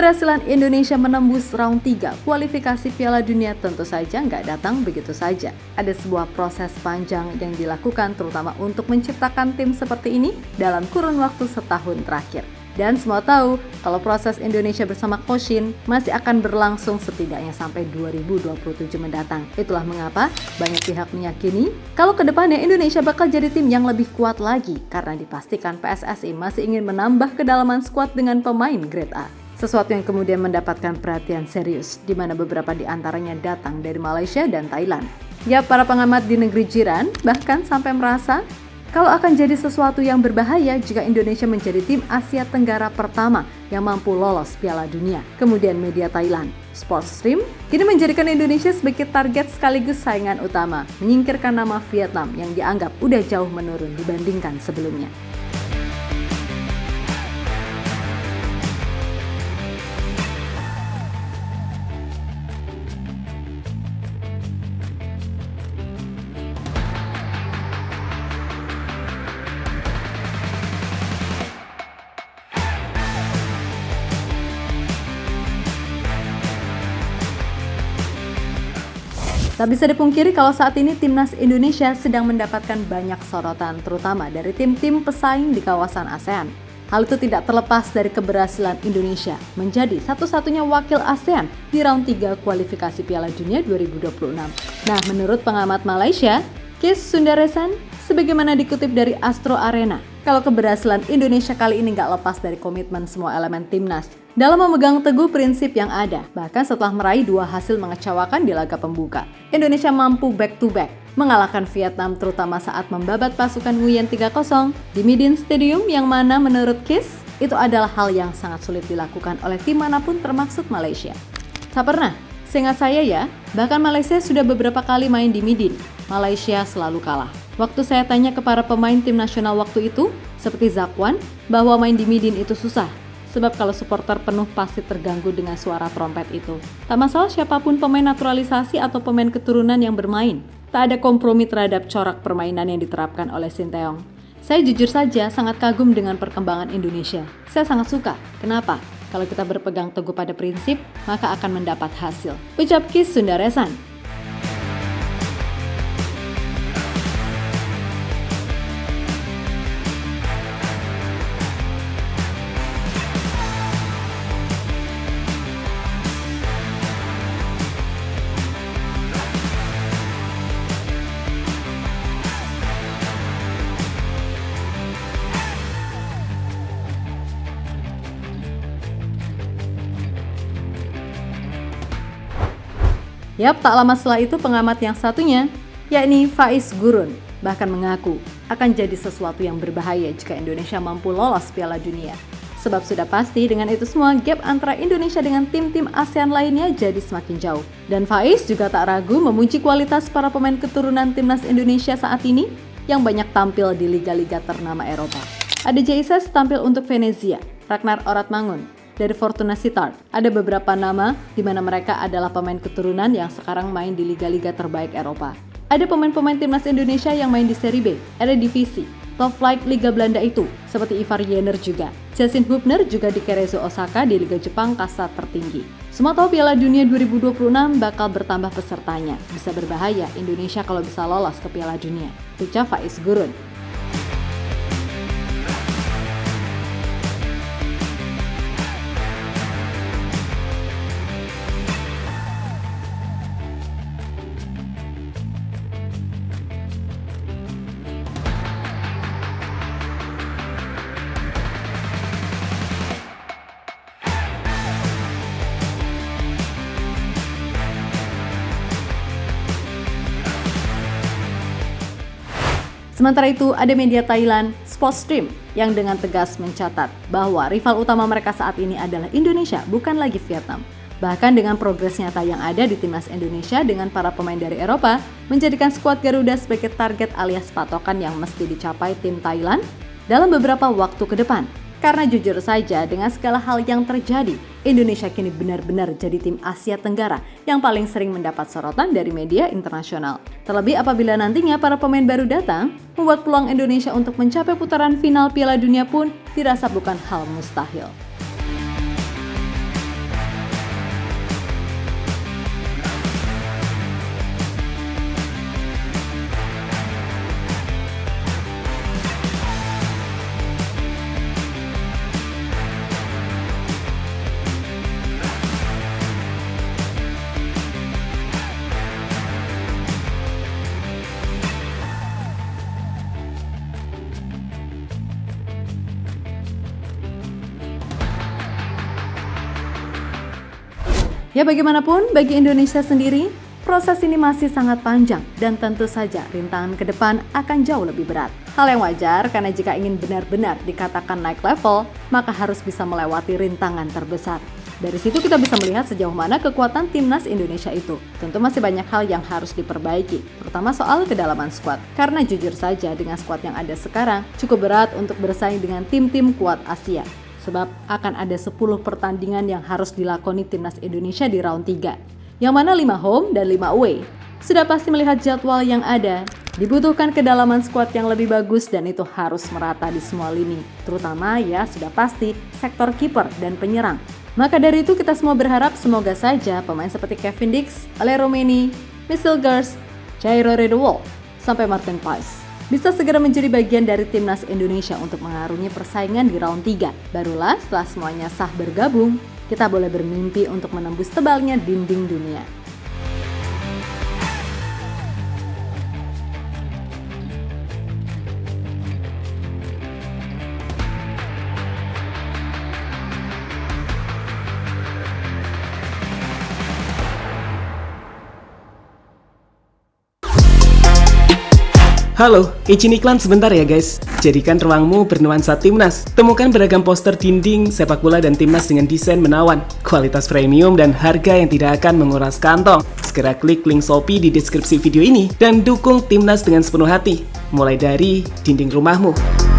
Keberhasilan Indonesia menembus round 3 kualifikasi Piala Dunia tentu saja nggak datang begitu saja. Ada sebuah proses panjang yang dilakukan terutama untuk menciptakan tim seperti ini dalam kurun waktu setahun terakhir. Dan semua tahu kalau proses Indonesia bersama Coach Shin masih akan berlangsung setidaknya sampai 2027 mendatang. Itulah mengapa banyak pihak meyakini kalau kedepannya Indonesia bakal jadi tim yang lebih kuat lagi karena dipastikan PSSI masih ingin menambah kedalaman skuad dengan pemain grade A. Sesuatu yang kemudian mendapatkan perhatian serius, di mana beberapa di antaranya datang dari Malaysia dan Thailand. Ya, para pengamat di negeri jiran bahkan sampai merasa kalau akan jadi sesuatu yang berbahaya jika Indonesia menjadi tim Asia Tenggara pertama yang mampu lolos Piala Dunia. Kemudian media Thailand, Sportstream, kini menjadikan Indonesia sebagai target sekaligus saingan utama, menyingkirkan nama Vietnam yang dianggap udah jauh menurun dibandingkan sebelumnya. Tak bisa dipungkiri kalau saat ini timnas Indonesia sedang mendapatkan banyak sorotan terutama dari tim-tim pesaing di kawasan ASEAN. Hal itu tidak terlepas dari keberhasilan Indonesia menjadi satu-satunya wakil ASEAN di round 3 kualifikasi Piala Dunia 2026. Nah, menurut pengamat Malaysia, Kees Sundaresan, sebagaimana dikutip dari Astro Arena, kalau keberhasilan Indonesia kali ini nggak lepas dari komitmen semua elemen timnas dalam memegang teguh prinsip yang ada. Bahkan setelah meraih 2 hasil mengecewakan di laga pembuka, Indonesia mampu back-to-back mengalahkan Vietnam terutama saat membabat pasukan Nguyen 3-0 di Midin Stadium yang mana menurut Kees itu adalah hal yang sangat sulit dilakukan oleh tim manapun termasuk Malaysia. Tak pernah, seingat saya ya, bahkan Malaysia sudah beberapa kali main di Midin, Malaysia selalu kalah. Waktu saya tanya ke para pemain tim nasional waktu itu, seperti Zakwan, bahwa main di Midin itu susah. Sebab kalau supporter penuh pasti terganggu dengan suara trompet itu. Tak masalah siapapun pemain naturalisasi atau pemain keturunan yang bermain. Tak ada kompromi terhadap corak permainan yang diterapkan oleh Sinteyong. Saya jujur saja sangat kagum dengan perkembangan Indonesia. Saya sangat suka. Kenapa? Kalau kita berpegang teguh pada prinsip, maka akan mendapat hasil. Ucap Kees Sundaresan. Yap, tak lama setelah itu pengamat yang satunya, yakni Faiz Gurun, bahkan mengaku akan jadi sesuatu yang berbahaya jika Indonesia mampu lolos Piala Dunia. Sebab sudah pasti dengan itu semua gap antara Indonesia dengan tim-tim ASEAN lainnya jadi semakin jauh. Dan Faiz juga tak ragu memuji kualitas para pemain keturunan timnas Indonesia saat ini yang banyak tampil di liga-liga ternama Eropa. Ada Jaises tampil untuk Venezia, Ragnar Oratmangun dari Fortuna Sittard. Ada beberapa nama di mana mereka adalah pemain keturunan yang sekarang main di liga-liga terbaik Eropa. Ada pemain-pemain timnas Indonesia yang main di Serie B, Eredivisie, top flight Liga Belanda itu, seperti Ivar Jenner juga. Jasin Hubner juga di Cerezo Osaka di Liga Jepang kasta tertinggi. Semua tahu Piala Dunia 2026 bakal bertambah pesertanya. Bisa berbahaya Indonesia kalau bisa lolos ke Piala Dunia. Ucap Faiz Gurun. Sementara itu, ada media Thailand, Sportstream, yang dengan tegas mencatat bahwa rival utama mereka saat ini adalah Indonesia, bukan lagi Vietnam. Bahkan dengan progres nyata yang ada di timnas Indonesia dengan para pemain dari Eropa, menjadikan skuad Garuda sebagai target alias patokan yang mesti dicapai tim Thailand dalam beberapa waktu ke depan. Karena jujur saja, dengan segala hal yang terjadi, Indonesia kini benar-benar jadi tim Asia Tenggara yang paling sering mendapat sorotan dari media internasional. Terlebih apabila nantinya para pemain baru datang, membuat peluang Indonesia untuk mencapai putaran final Piala Dunia pun dirasa bukan hal mustahil. Ya bagaimanapun, bagi Indonesia sendiri, proses ini masih sangat panjang dan tentu saja rintangan ke depan akan jauh lebih berat. Hal yang wajar karena jika ingin benar-benar dikatakan naik level, maka harus bisa melewati rintangan terbesar. Dari situ kita bisa melihat sejauh mana kekuatan timnas Indonesia itu. Tentu masih banyak hal yang harus diperbaiki, terutama soal kedalaman skuad. Karena jujur saja dengan skuad yang ada sekarang, cukup berat untuk bersaing dengan tim-tim kuat Asia. Sebab akan ada 10 pertandingan yang harus dilakoni timnas Indonesia di round 3. Yang mana 5 home dan 5 away. Sudah pasti melihat jadwal yang ada, dibutuhkan kedalaman skuad yang lebih bagus dan itu harus merata di semua lini. Terutama ya sudah pasti sektor kiper dan penyerang. Maka dari itu kita semua berharap semoga saja pemain seperti Kevin Dix, Ale Romeni, Michel Gers, Jairo Redewald, sampai Martin Pais bisa segera menjadi bagian dari timnas Indonesia untuk mengarungi persaingan di round 3. Barulah setelah semuanya sah bergabung, kita boleh bermimpi untuk menembus tebalnya dinding dunia. Halo, izin iklan sebentar ya guys. Jadikan ruangmu bernuansa timnas. Temukan beragam poster dinding, sepak bola dan timnas dengan desain menawan, kualitas premium dan harga yang tidak akan menguras kantong. Segera klik link Shopee di deskripsi video ini dan dukung timnas dengan sepenuh hati. Mulai dari dinding rumahmu.